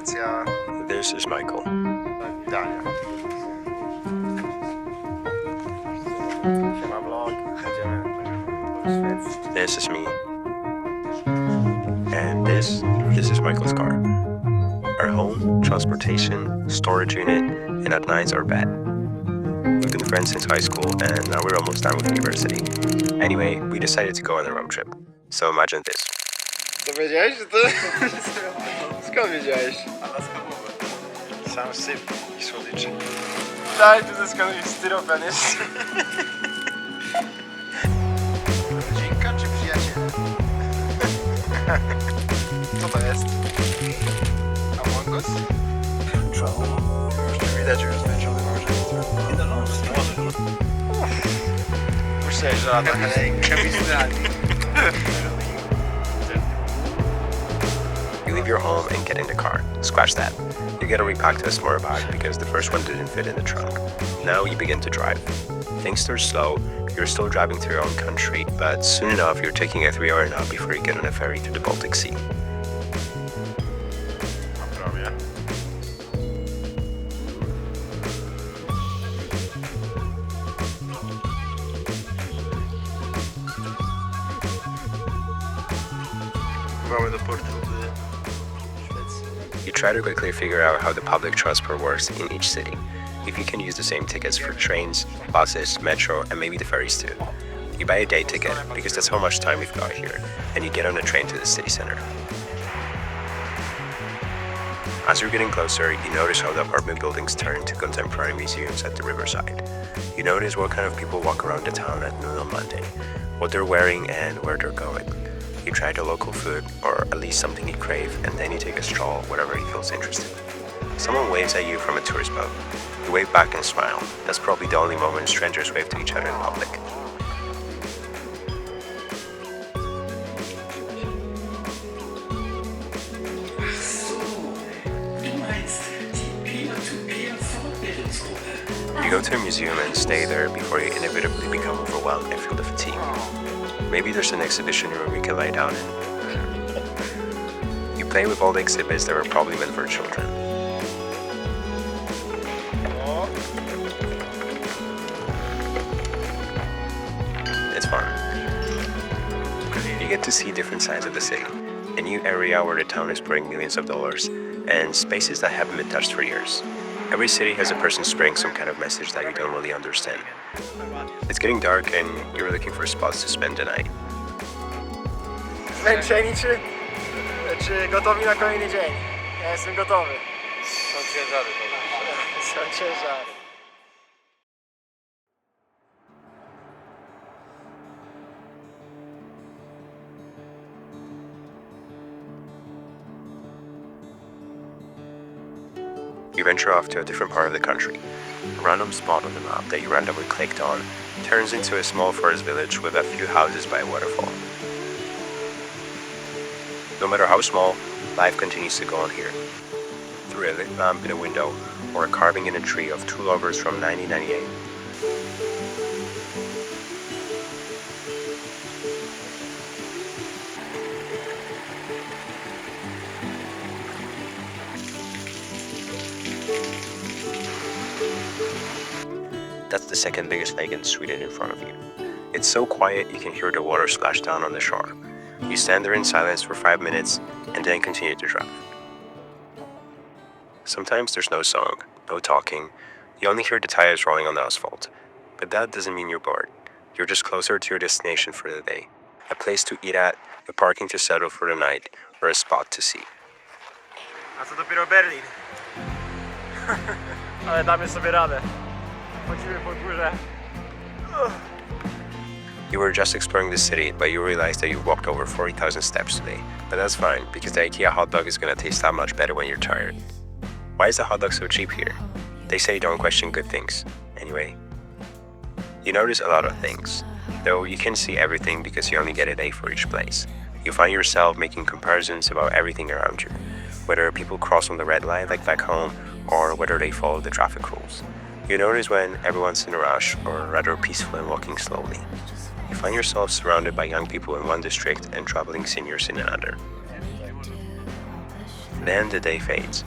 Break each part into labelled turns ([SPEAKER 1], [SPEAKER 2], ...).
[SPEAKER 1] Quadeca.
[SPEAKER 2] This is Michael.
[SPEAKER 1] Idealnie. Siema vlog. Jedziemy.
[SPEAKER 2] This is me. And this is Michael's car. Our home, transportation, storage unit, and at nights our bed. We've been friends since high school and now we're almost done with university. Anyway, we decided to go on a road trip. So imagine this.
[SPEAKER 1] To wiedziałeś, że to... Skąd wiedziałeś? Sam syp i słodyczy. Daj, tu skąd styropen jest. Rodzinka czy przyjaciel? Co to jest? Among Us? Już nie widać, już zmęczony małżeństwo. Myślałeś, że lata chemistralnie.
[SPEAKER 2] You leave your home and get in the car. Scratch that. You get a repack to a smaller bag because the first one didn't fit in the trunk. Now you begin to drive. Things start slow, you're still driving through your own country, but soon enough you're taking a 3-hour nap before you get on a ferry to the Baltic Sea.
[SPEAKER 1] Prawie. Pływamy do portu Szwecji.
[SPEAKER 2] You try to quickly figure out how the public transport works in each city. If you can use the same tickets for trains, buses, metro, and maybe the ferries too. You buy a day ticket because that's how much time we've got here, and you get on a train to the city center. As you're getting closer, you notice how the apartment buildings turn to contemporary museums at the riverside. You notice what kind of people walk around the town at noon on Monday, what they're wearing and where they're going. You try the local food, or at least something you crave, and then you take a stroll wherever you feel interested. Someone waves at you from a tourist boat. You wave back and smile. That's probably the only moment strangers wave to each other in public. You go to a museum and stay there before you inevitably become overwhelmed and feel the fatigue. Maybe there's an exhibition room you can lie down in. You play with all the exhibits that were probably meant for children. It's fun. You get to see different sides of the city, a new area where the town is pouring millions of dollars, and spaces that haven't been touched for years. Every city has a person spraying some kind of message that you don't really understand. It's getting dark and you're looking for spots to spend the night.
[SPEAKER 1] Zmęczeni czy gotowi na kolejny dzień? Ja jestem gotowy. Są ciężary. Są ciężary.
[SPEAKER 2] You venture off to a different part of the country. A random spot on the map that you randomly clicked on turns into a small forest village with a few houses by a waterfall. No matter how small, life continues to go on here. Through a lit lamp in a window or a carving in a tree of two lovers from 1998. That's the second biggest lake in Sweden in front of you. It's so quiet you can hear the water splash down on the shore. You stand there in silence for 5 minutes and then continue to drive. Sometimes there's no song, no talking. You only hear the tires rolling on the asphalt. But that doesn't mean you're bored. You're just closer to your destination for the day. A place to eat at, a parking to settle for the night, or a spot to see.
[SPEAKER 1] A co dopiero Berlin. Ale damy sobie radę. Chodzimy po górze.
[SPEAKER 2] You were just exploring the city, but you realized that you've walked over 40,000 steps today. But that's fine, because the IKEA hot dog is gonna taste that much better when you're tired. Why is the hot dog so cheap here? They say don't question good things. Anyway, you notice a lot of things, though you can't see everything because you only get a day for each place. You find yourself making comparisons about everything around you, whether people cross on the red light like back home, or whether they follow the traffic rules. You notice when everyone's in a rush, or rather peaceful and walking slowly. You find yourself surrounded by young people in one district and traveling seniors in another. Then the day fades.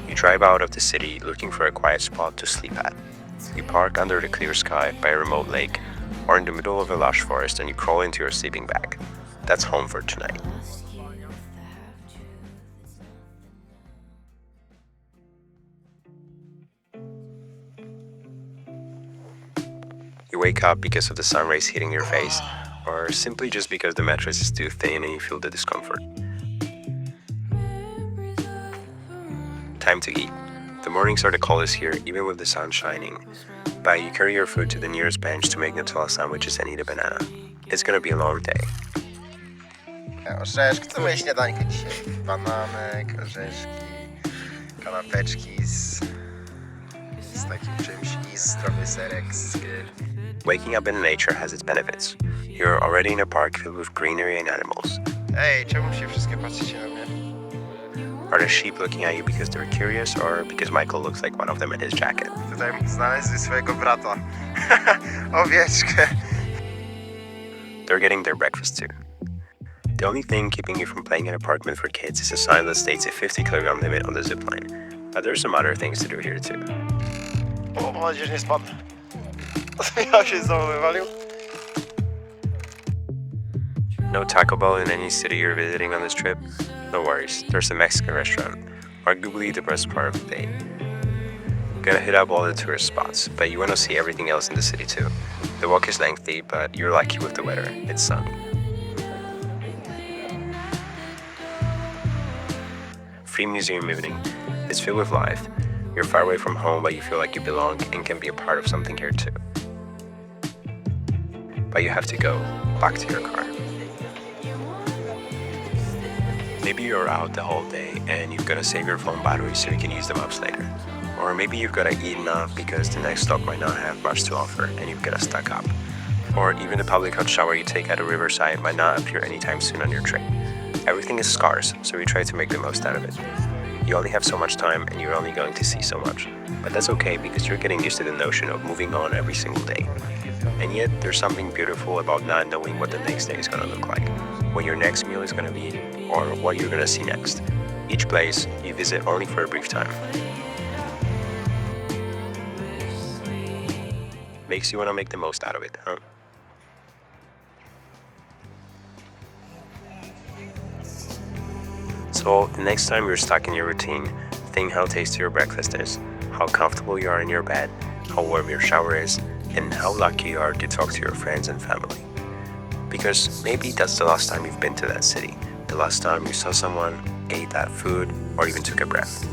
[SPEAKER 2] You drive out of the city looking for a quiet spot to sleep at. You park under the clear sky by a remote lake or in the middle of a lush forest and you crawl into your sleeping bag. That's home for tonight. You wake up because of the sun rays hitting your face, or simply just because the mattress is too thin and you feel the discomfort. Time to eat. The mornings are the coldest here, even with the sun shining. But you carry your food to the nearest bench to make Nutella sandwiches and eat a banana. It's gonna be a long day.
[SPEAKER 1] Orzeszki, to moje śniadanko dzisiaj. Bananek, orzeszki, kanapeczki z takim czymś i zdrowy serek z
[SPEAKER 2] Waking up in nature has its benefits. You're already in a park filled with greenery and animals.
[SPEAKER 1] Ej, czemu się wszystkie patrzycie na mnie?
[SPEAKER 2] Are the sheep looking at you because they're curious or because Michael looks like one of them in his jacket?
[SPEAKER 1] Tutaj znaleźli swojego brata. Owieczkę.
[SPEAKER 2] They're getting their breakfast too. The only thing keeping you from playing an apartment for kids is a sign that states a 50-kilogram limit on the zipline. But there's some other things to do here too.
[SPEAKER 1] O, mam nadzieję, że nie spadnę. Ja się znowu wywalił.
[SPEAKER 2] No Taco Bell in any city you're visiting on this trip? No worries, there's a Mexican restaurant, arguably the best part of the day. Gonna hit up all the tourist spots, but you wanna see everything else in the city too. The walk is lengthy, but you're lucky with the weather, it's sunny. Free museum evening. It's filled with life. You're far away from home, but you feel like you belong and can be a part of something here too. But you have to go back to your car. Maybe you're out the whole day and you've got to save your phone batteries so you can use the maps later. Or maybe you've got to eat enough because the next stop might not have much to offer and you've got to stock up. Or even the public hot shower you take at a riverside might not appear anytime soon on your trip. Everything is scarce, so we try to make the most out of it. You only have so much time and you're only going to see so much. But that's okay because you're getting used to the notion of moving on every single day. And yet, there's something beautiful about not knowing what the next day is going to look like, what your next meal is going to be, or what you're going to see next. Each place you visit only for a brief time. Makes you want to make the most out of it, huh? So, the next time you're stuck in your routine, think how tasty your breakfast is, how comfortable you are in your bed, how warm your shower is, and how lucky you are to talk to your friends and family. Because maybe that's the last time you've been to that city, the last time you saw someone, ate that food, or even took a breath.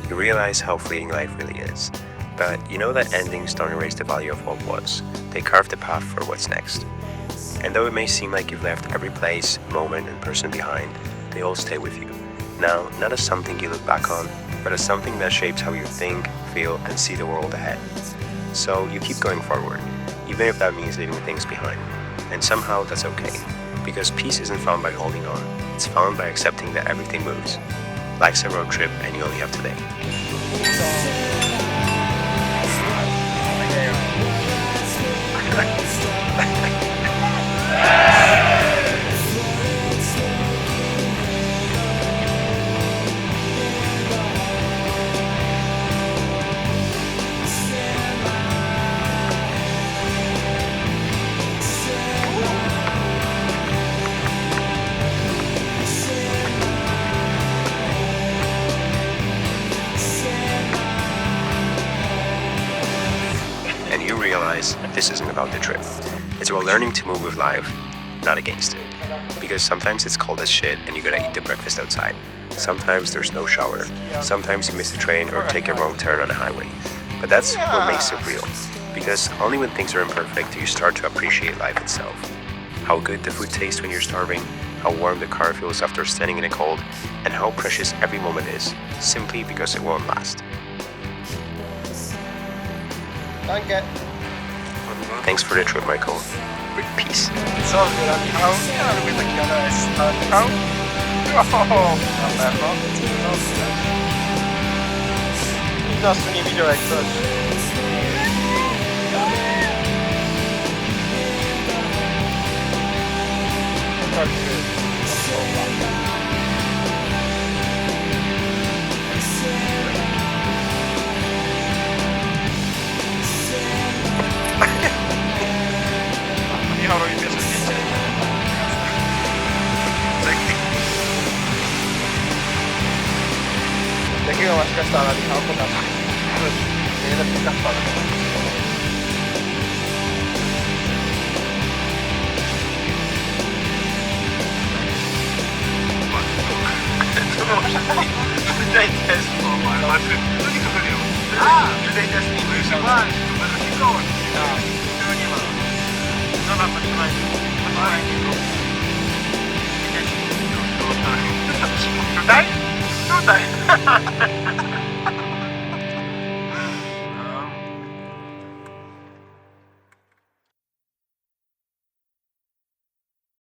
[SPEAKER 2] You realize how fleeting life really is. But you know that endings don't erase the value of what was. They carve the path for what's next. And though it may seem like you've left every place, moment, and person behind, they all stay with you. Now, not as something you look back on, but as something that shapes how you think, feel, and see the world ahead. So you keep going forward, even if that means leaving things behind. And somehow that's okay, because peace isn't found by holding on, it's found by accepting that everything moves. Life's a road trip and you only have today. This isn't about the trip. It's about learning to move with life, not against it. Because sometimes it's cold as shit and you gotta eat the breakfast outside. Sometimes there's no shower. Sometimes you miss the train or take a wrong turn on a highway. But that's what makes it real. Because only when things are imperfect do you start to appreciate life itself. How good the food tastes when you're starving, how warm the car feels after standing in the cold, and how precious every moment is, simply because it won't last.
[SPEAKER 1] Danke.
[SPEAKER 2] Thanks for the trip, Michael. With peace.
[SPEAKER 1] Co wybiera Michał? Ja lubię taki ADS. Ale Michał? O, na pewno. Nikt nas tu nie widział jak coś. Tak, kasztana, Michał, pokaż. Najlepszy kasztana. Tutaj też to nikogo nie ma. Tutaj też nie ma. Jeszcze masz, to będą nikogo. Tego nie ma. Zobacz, potrzymaj. Potrzymaj. Widać. Tutaj?